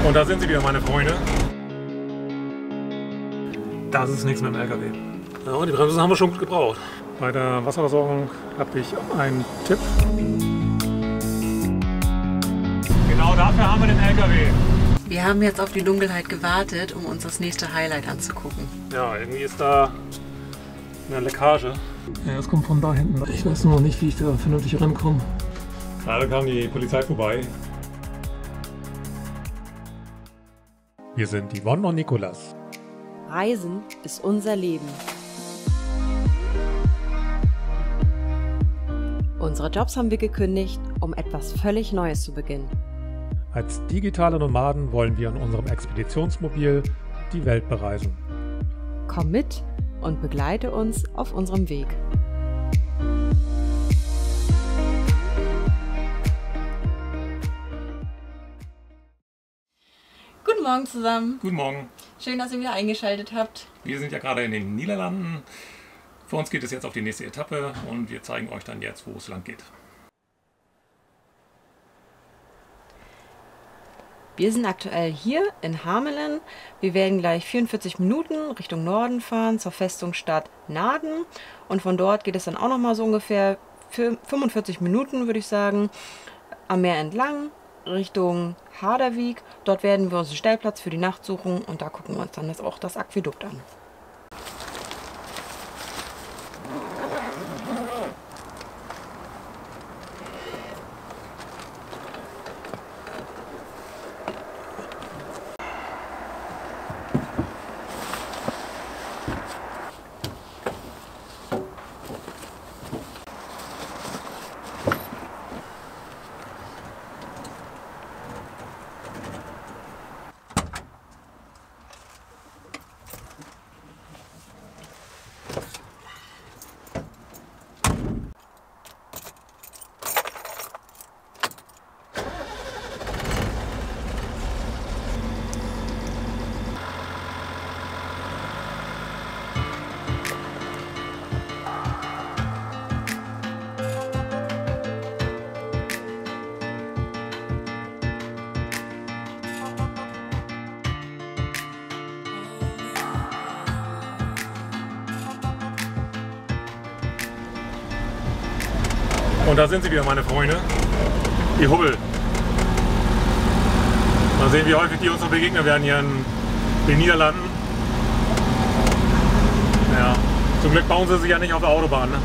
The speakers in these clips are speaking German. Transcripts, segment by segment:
Und da sind sie wieder, meine Freunde. Das ist nichts mit dem LKW. Ja, die Bremsen haben wir schon gut gebraucht. Bei der Wasserversorgung habe ich einen Tipp. Genau dafür haben wir den LKW. Wir haben jetzt auf die Dunkelheit gewartet, um uns das nächste Highlight anzugucken. Ja, irgendwie ist da eine Leckage. Ja, es kommt von da hinten. Ich weiß noch nicht, wie ich da vernünftig rankomme. Gerade kam die Polizei vorbei. Wir sind Yvonne und Nikolas. Reisen ist unser Leben. Unsere Jobs haben wir gekündigt, um etwas völlig Neues zu beginnen. Als digitale Nomaden wollen wir in unserem Expeditionsmobil die Welt bereisen. Komm mit und begleite uns auf unserem Weg. Guten Morgen zusammen. Guten Morgen. Schön, dass ihr wieder eingeschaltet habt. Wir sind ja gerade in den Niederlanden. Für uns geht es jetzt auf die nächste Etappe und wir zeigen euch dann jetzt, wo es lang geht. Wir sind aktuell hier in Harmelen. Wir werden gleich 44 Minuten Richtung Norden fahren zur Festungsstadt Naarden. Und von dort geht es dann auch nochmal so ungefähr 45 Minuten, würde ich sagen, am Meer entlang Richtung Harderwijk. Dort werden wir uns einen Stellplatz für die Nacht suchen und da gucken wir uns dann auch das Aquädukt an. Und da sind sie wieder, meine Freunde. Die Hubbel. Mal sehen, wie häufig die uns noch begegnen werden hier in den Niederlanden. Ja, zum Glück bauen sie sich ja nicht auf der Autobahn. Ne?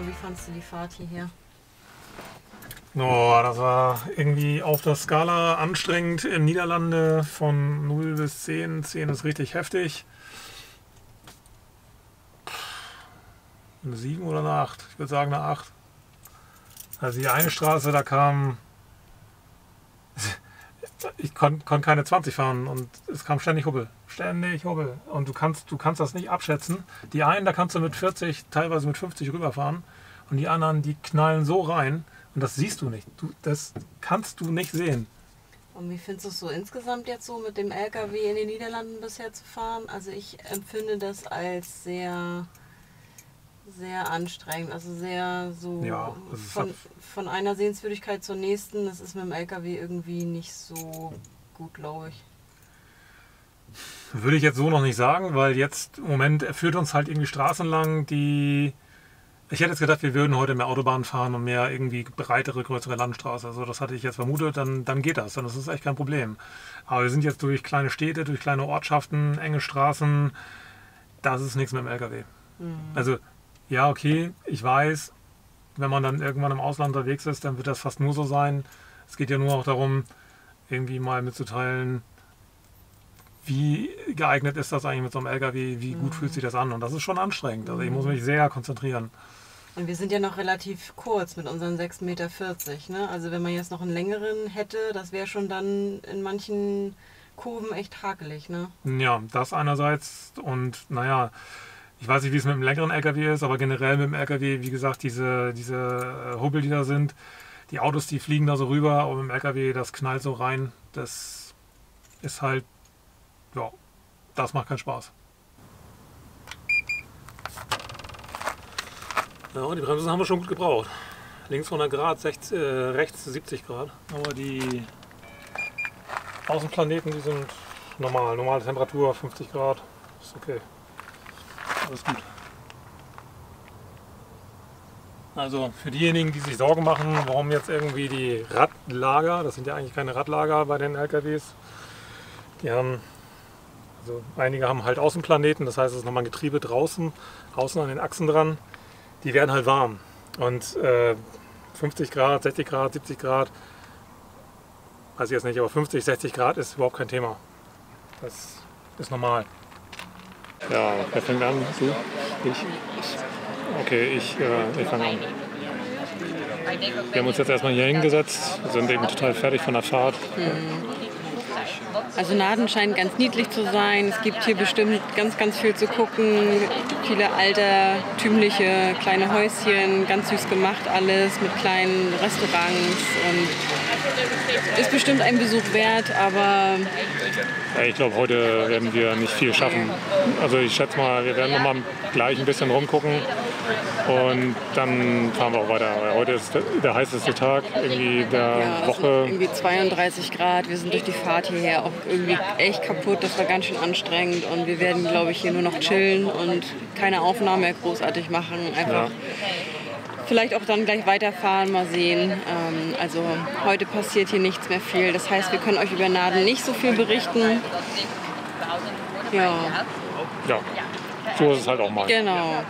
Wie fandest du die Fahrt hierher? Oh, das war irgendwie auf der Skala anstrengend in Niederlande von 0 bis 10. 10 ist richtig heftig. Eine 7 oder eine 8? Ich würde sagen eine 8. Also die eine Straße, da kam ich konnte keine 20 fahren und es kam ständig Hubbel. Ständig Hubbel. Und du kannst das nicht abschätzen. Die einen, da kannst du mit 40, teilweise mit 50 rüberfahren. Und die anderen, die knallen so rein. Und das siehst du nicht. Das kannst du nicht sehen. Und wie findest du es so insgesamt jetzt so mit dem LKW in den Niederlanden bisher zu fahren? Also ich empfinde das als sehr, sehr anstrengend. Also sehr so Ja, von einer Sehenswürdigkeit zur nächsten. Das ist mit dem LKW irgendwie nicht so gut, glaube ich. Würde ich jetzt so noch nicht sagen, weil jetzt im Moment führt uns halt irgendwie Straßen lang, die... Ich hätte jetzt gedacht, wir würden heute mehr Autobahn fahren und mehr irgendwie breitere, größere Landstraße. Also das hatte ich jetzt vermutet, dann geht das. Dann ist das echt kein Problem. Aber wir sind jetzt durch kleine Städte, durch kleine Ortschaften, enge Straßen. Das ist nichts mit dem LKW. Also ja, okay, ich weiß, wenn man dann irgendwann im Ausland unterwegs ist, dann wird das fast nur so sein. Es geht ja nur auch darum, irgendwie mal mitzuteilen, wie geeignet ist das eigentlich mit so einem LKW, wie gut fühlt sich das an. Und das ist schon anstrengend. Also ich muss mich sehr konzentrieren. Und wir sind ja noch relativ kurz mit unseren 6,40 Meter. Ne? Also wenn man jetzt noch einen längeren hätte, das wäre schon dann in manchen Kurven echt hakelig. Ne? Ja, das einerseits. Und naja, ich weiß nicht, wie es mit dem längeren LKW ist, aber generell mit dem LKW, wie gesagt, diese Hubbel, die da sind, die Autos, die fliegen da so rüber, und mit dem LKW, das knallt so rein. Das ist halt, ja, das macht keinen Spaß. Ja, die Bremsen haben wir schon gut gebraucht. Links 100 Grad, rechts 70 Grad. Aber die Außenplaneten, die sind normal. Normale Temperatur 50 Grad. Ist okay. Alles gut. Also für diejenigen, die sich Sorgen machen, warum jetzt irgendwie die Radlager, das sind ja eigentlich keine Radlager bei den LKWs, die haben, also einige haben halt Außenplaneten, das heißt, es ist nochmal ein Getriebe draußen, außen an den Achsen dran. Die werden halt warm. Und 50 Grad, 60 Grad, 70 Grad, weiß ich jetzt nicht, aber 50, 60 Grad ist überhaupt kein Thema. Das ist normal. Ja, wer fängt an? Du? Ich? Okay, ich fange an. Wir haben uns jetzt erstmal hier hingesetzt, sind eben total fertig von der Fahrt. Also Naden scheint ganz niedlich zu sein. Es gibt hier bestimmt ganz, ganz viel zu gucken. Viele altertümliche kleine Häuschen, ganz süß gemacht alles mit kleinen Restaurants. Und ist bestimmt ein Besuch wert, aber... Ich glaube, heute werden wir nicht viel schaffen. Also ich schätze mal, wir werden nochmal gleich ein bisschen rumgucken und dann fahren wir auch weiter. Heute ist der heißeste Tag irgendwie der Woche. Irgendwie 32 Grad. Wir sind durch die Fahrt hierher auch irgendwie echt kaputt. Das war ganz schön anstrengend und wir werden, glaube ich, hier nur noch chillen und keine Aufnahmen mehr großartig machen. Einfach vielleicht auch dann gleich weiterfahren, mal sehen. Also heute passiert hier nichts mehr viel. Das heißt, wir können euch über Naden nicht so viel berichten. Ja. Ja, so ist es halt auch mal. Genau.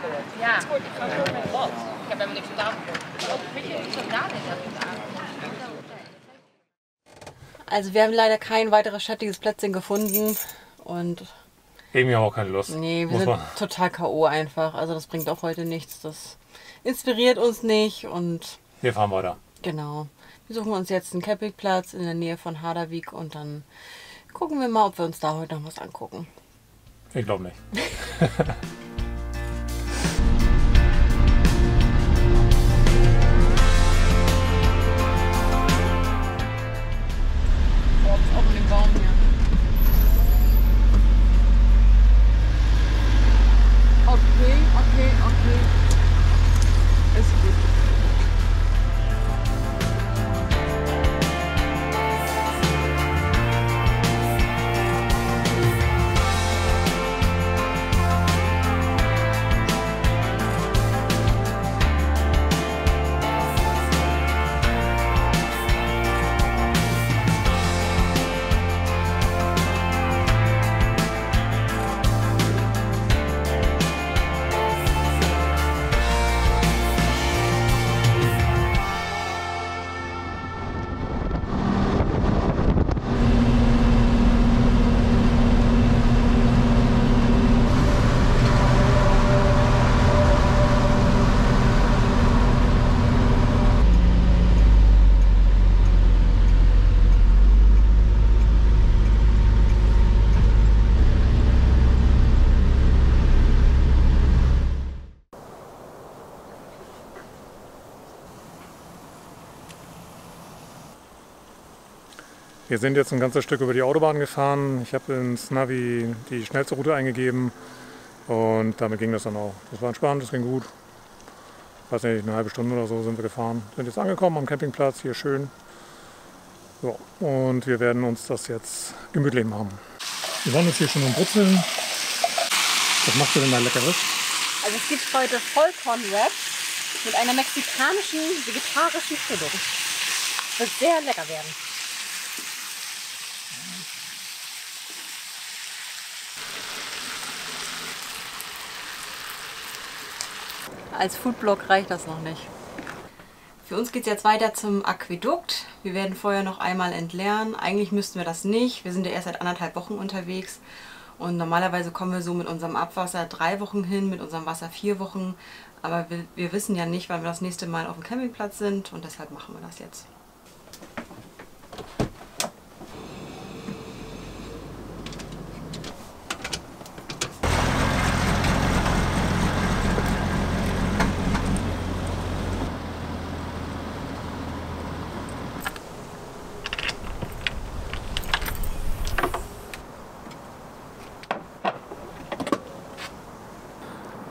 Also wir haben leider kein weiteres schattiges Plätzchen gefunden und Irgendwie haben wir auch keine Lust. nee, wir sind total K.O. einfach. Also das bringt auch heute nichts. Das inspiriert uns nicht und Wir fahren weiter. genau. Wir suchen uns jetzt einen Campingplatz in der Nähe von Harderwijk und dann gucken wir mal, ob wir uns da heute noch was angucken. Ich glaube nicht. Auch in dem Baum hier. Okay. Ist gut. Wir sind jetzt ein ganzes Stück über die Autobahn gefahren. Ich habe ins Navi die schnellste Route eingegeben und damit ging das dann auch. Das war entspannt, das ging gut. Ich weiß nicht, eine halbe Stunde oder so sind wir gefahren. Sind jetzt angekommen am Campingplatz, hier schön. Ja, und wir werden uns das jetzt gemütlich machen. Wir wollen uns hier schon umbrutzeln. Was machst du denn da Leckeres? Also es gibt heute Vollkornwrap mit einer mexikanischen, vegetarischen Füllung. Wird sehr lecker werden. Als Foodblog reicht das noch nicht. Für uns geht es jetzt weiter zum Aquädukt. Wir werden vorher noch einmal entleeren. Eigentlich müssten wir das nicht. Wir sind ja erst seit 1,5 Wochen unterwegs. Und normalerweise kommen wir so mit unserem Abwasser 3 Wochen hin, mit unserem Wasser 4 Wochen. Aber wir wissen ja nicht, wann wir das nächste Mal auf dem Campingplatz sind. Und deshalb machen wir das jetzt.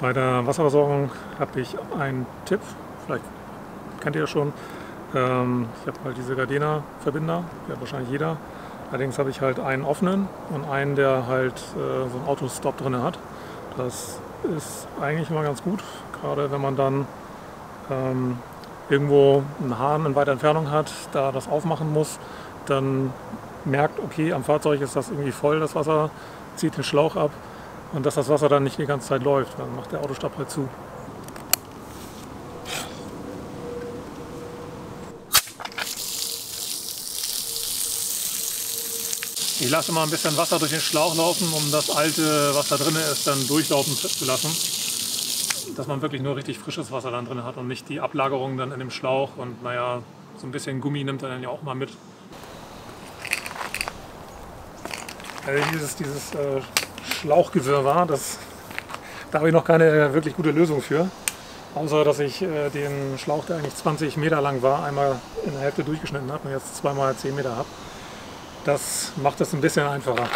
Bei der Wasserversorgung habe ich einen Tipp, vielleicht kennt ihr das schon. Ich habe halt diese Gardena-Verbinder, die hat wahrscheinlich jeder. Allerdings habe ich halt einen offenen und einen, der halt so einen Autostop drin hat. Das ist eigentlich immer ganz gut, gerade wenn man dann irgendwo einen Hahn in weiter Entfernung hat, da das aufmachen muss, dann merkt, okay, am Fahrzeug ist das irgendwie voll, das Wasser, zieht den Schlauch ab. Und dass das Wasser dann nicht die ganze Zeit läuft, dann macht der Autostopp halt zu. Ich lasse mal ein bisschen Wasser durch den Schlauch laufen, um das alte, was da drin ist, dann durchlaufen zu lassen. Dass man wirklich nur richtig frisches Wasser dann drin hat und nicht die Ablagerung dann in dem Schlauch. Und naja, so ein bisschen Gummi nimmt er dann ja auch mal mit. Also dieses Schlauchgewirrwarr, da habe ich noch keine wirklich gute Lösung für. Außer, dass ich den Schlauch, der eigentlich 20 Meter lang war, einmal in der Hälfte durchgeschnitten habe und jetzt zweimal 10 Meter habe. Das macht es ein bisschen einfacher.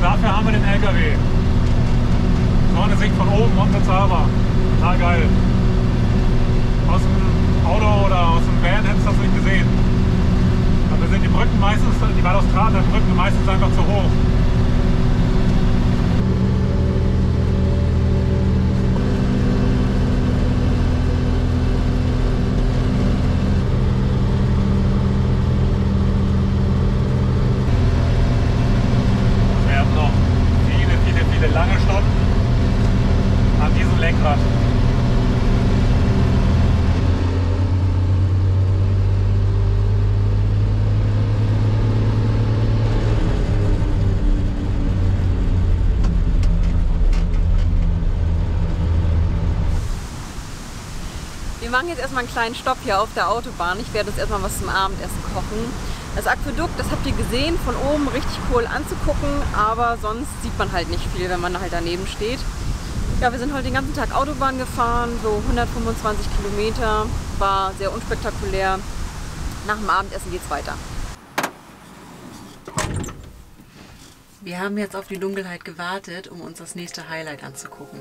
Dafür haben wir den LKW. So eine Sicht von oben, unbezahlbar. Total geil. Aus dem Auto oder aus dem Van hättest du das nicht gesehen. Dafür sind die Brücken meistens, die Balustradenbrücken meistens einfach zu hoch. Lange Stunden an diesem Lenkrad. Wir machen jetzt erstmal einen kleinen Stopp hier auf der Autobahn. Ich werde uns erstmal was zum Abendessen kochen. Das Aquädukt, das habt ihr gesehen, von oben richtig cool anzugucken, aber sonst sieht man halt nicht viel, wenn man halt daneben steht. Ja, wir sind heute den ganzen Tag Autobahn gefahren, so 125 Kilometer, war sehr unspektakulär. Nach dem Abendessen geht's weiter. Wir haben jetzt auf die Dunkelheit gewartet, um uns das nächste Highlight anzugucken.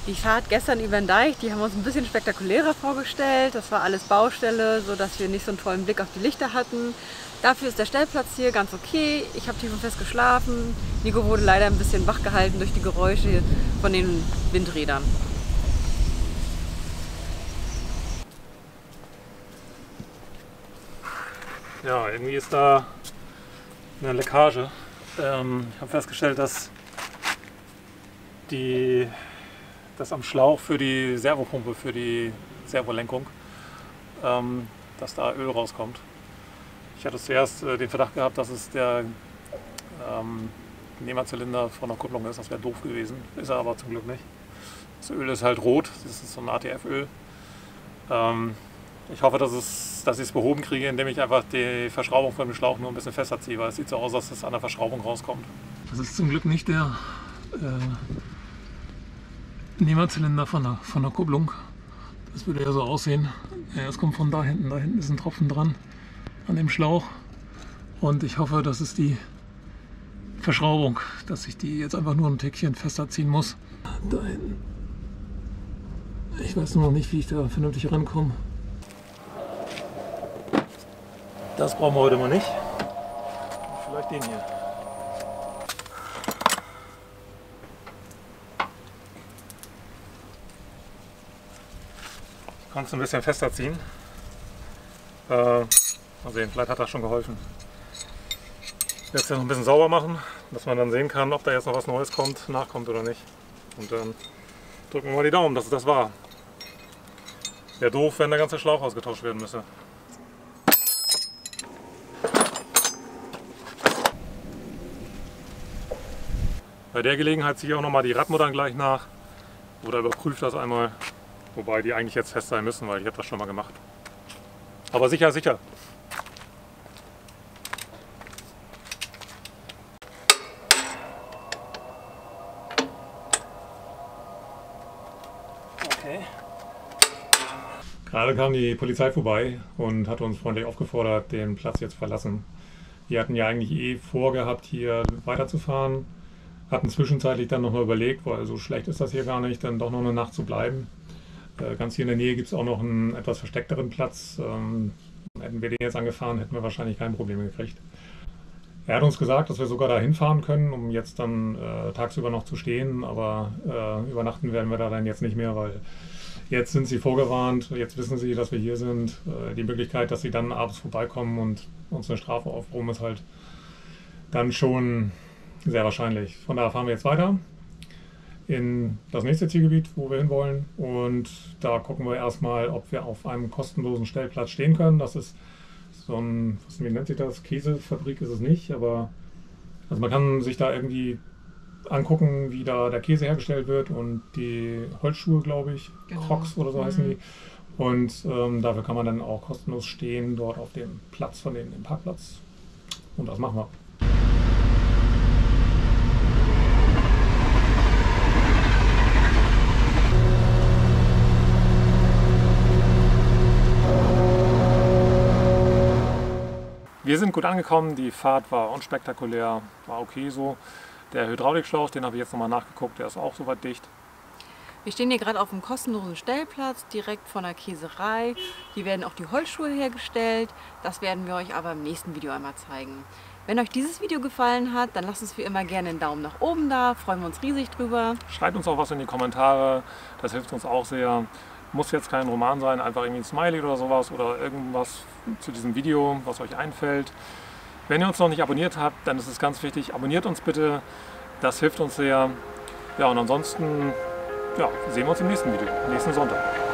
Die Fahrt gestern über den Deich, die haben wir uns ein bisschen spektakulärer vorgestellt. Das war alles Baustelle, sodass wir nicht so einen tollen Blick auf die Lichter hatten. Dafür ist der Stellplatz hier ganz okay. Ich habe tief und fest geschlafen. Nico wurde leider ein bisschen wach gehalten durch die Geräusche von den Windrädern. Ja, irgendwie ist da eine Leckage. Ich habe festgestellt, dass das am Schlauch für die Servopumpe, für die Servolenkung, dass da Öl rauskommt. Ich hatte zuerst den Verdacht gehabt, dass es der Nehmerzylinder von der Kupplung ist. Das wäre doof gewesen, ist er aber zum Glück nicht. Das Öl ist halt rot, das ist so ein ATF-Öl. Ich hoffe, dass ich es behoben kriege, indem ich einfach die Verschraubung von dem Schlauch nur ein bisschen fester ziehe, weil es sieht so aus, dass es an der Verschraubung rauskommt. Das ist zum Glück nicht der Nehmerzylinder von der Kupplung. Das würde ja so aussehen. Ja, es kommt von da hinten ist ein Tropfen dran an dem Schlauch. Und ich hoffe, das ist die Verschraubung, dass ich die jetzt einfach nur ein Tickchen fester ziehen muss. Da hinten. Ich weiß nur noch nicht, wie ich da vernünftig rankomme. Das brauchen wir heute mal nicht. Vielleicht den hier. Kannst du ein bisschen fester ziehen. Mal sehen, vielleicht hat das schon geholfen. Jetzt noch ein bisschen sauber machen, dass man dann sehen kann, ob da jetzt noch was Neues kommt, nachkommt oder nicht. Und dann drücken wir mal die Daumen, dass es das war. Wäre doof, wenn der ganze Schlauch ausgetauscht werden müsste. Bei der Gelegenheit ziehe ich auch noch mal die Radmuttern gleich nach oder überprüfe das einmal. Wobei die eigentlich jetzt fest sein müssen, weil ich habe das schon mal gemacht. Aber sicher, sicher. Okay. Gerade kam die Polizei vorbei und hat uns freundlich aufgefordert, den Platz jetzt verlassen. Wir hatten ja eigentlich vorgehabt, hier weiterzufahren. Hatten zwischenzeitlich dann noch mal überlegt, weil so schlecht ist das hier gar nicht, dann doch noch eine Nacht zu bleiben. Ganz hier in der Nähe gibt es auch noch einen etwas versteckteren Platz. Hätten wir den jetzt angefahren, hätten wir wahrscheinlich kein Problem gekriegt. Er hat uns gesagt, dass wir sogar da hinfahren können, um jetzt dann tagsüber noch zu stehen, aber übernachten werden wir da dann jetzt nicht mehr, weil jetzt sind sie vorgewarnt, jetzt wissen sie, dass wir hier sind. Die Möglichkeit, dass sie dann abends vorbeikommen und uns eine Strafe aufbrummen, ist halt dann schon sehr wahrscheinlich. Von daher fahren wir jetzt weiter in das nächste Zielgebiet, wo wir hinwollen, und da gucken wir erstmal, ob wir auf einem kostenlosen Stellplatz stehen können. Das ist so ein, wie nennt sich das? Käsefabrik ist es nicht, aber also man kann sich da irgendwie angucken, wie da der Käse hergestellt wird und die Holzschuhe, glaube ich, Genau. Crocs oder so heißen die. Und dafür kann man dann auch kostenlos stehen dort auf dem Platz von denen, im Parkplatz. Und das machen wir. Wir sind gut angekommen, die Fahrt war unspektakulär, war okay so. Der Hydraulikschlauch, den habe ich jetzt nochmal nachgeguckt, der ist auch soweit dicht. Wir stehen hier gerade auf einem kostenlosen Stellplatz, direkt von der Käserei. Hier werden auch die Holzschuhe hergestellt. Das werden wir euch aber im nächsten Video einmal zeigen. Wenn euch dieses Video gefallen hat, dann lasst uns wie immer gerne einen Daumen nach oben da, freuen wir uns riesig drüber. Schreibt uns auch was in die Kommentare, das hilft uns auch sehr. Muss jetzt kein Roman sein, einfach irgendwie ein Smiley oder sowas oder irgendwas zu diesem Video, was euch einfällt. Wenn ihr uns noch nicht abonniert habt, dann ist es ganz wichtig, abonniert uns bitte, das hilft uns sehr. Ja, und ansonsten sehen wir uns im nächsten Video, nächsten Sonntag.